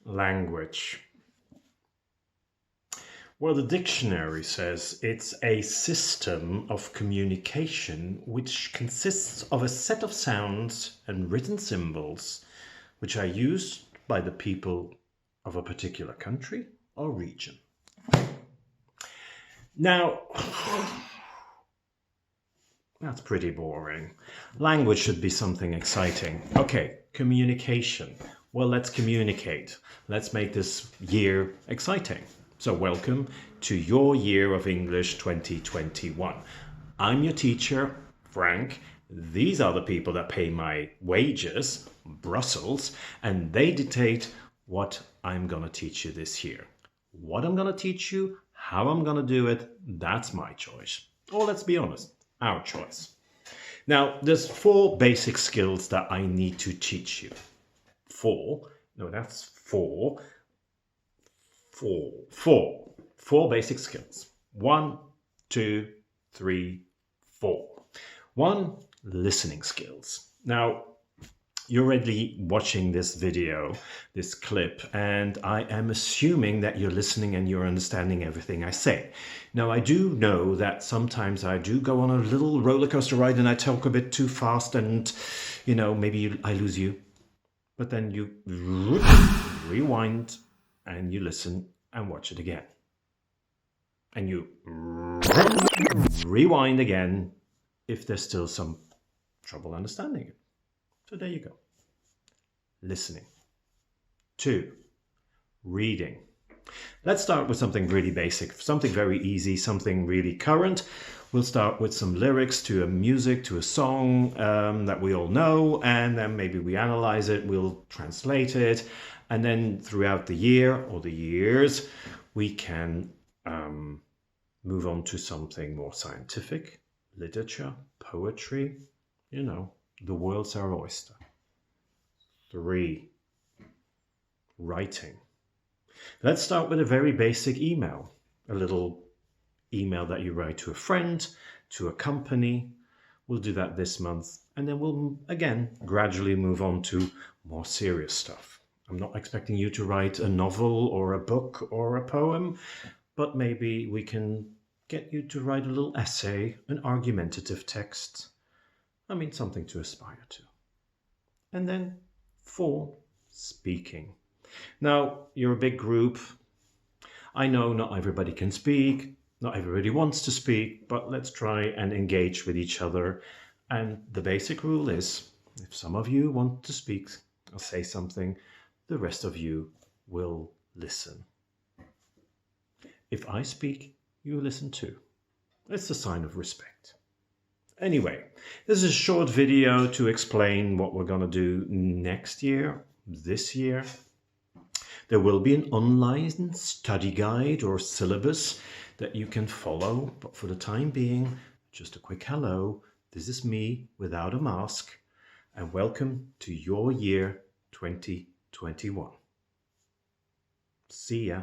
Language. Well, the dictionary says it's a system of communication which consists of a set of sounds and written symbols which are used by the people of a particular country or region. Now, that's pretty boring. Language should be something exciting. Okay, communication. Well, let's communicate. Let's make this year exciting. So welcome to your year of English 2021. I'm your teacher, Frank. These are the people that pay my wages, Brussels, and they dictate what I'm going to teach you this year. What I'm going to teach you, how I'm going to do it, that's my choice. Or let's be honest, our choice. Now, there's 4 basic skills that I need to teach you. 4 basic skills. 1, 2, 3, 4. 1, listening skills. Now, you're already watching this video, this clip, and I am assuming that you're listening and you're understanding everything I say. Now, I do know that sometimes I do go on a little roller coaster ride and I talk a bit too fast and, maybe I lose you. But then you rewind and you listen and watch it again. And you rewind again if there's still some trouble understanding it. So there you go. Listening. 2, reading. Let's start with something really basic, something very easy, something really current. We'll start with some lyrics to a music, to a song that we all know, and then maybe we analyze it, we'll translate it, and then throughout the year or the years, we can move on to something more scientific, literature, poetry, the world's our oyster. 3, writing. Let's start with a very basic email, a little email that you write to a friend, to a company. We'll do that this month, and then we'll again gradually move on to more serious stuff. I'm not expecting you to write a novel or a book or a poem, but maybe we can get you to write a little essay, an argumentative text. Something to aspire to. And then 4, speaking. Now, you're a big group. I know not everybody can speak, not everybody wants to speak, but let's try and engage with each other. And the basic rule is, if some of you want to speak or say something, the rest of you will listen. If I speak, you listen too. It's a sign of respect. Anyway, this is a short video to explain what we're going to do next year, this year. There will be an online study guide or syllabus that you can follow, but for the time being, just a quick hello. This is me without a mask, and welcome to your year 2021. See ya.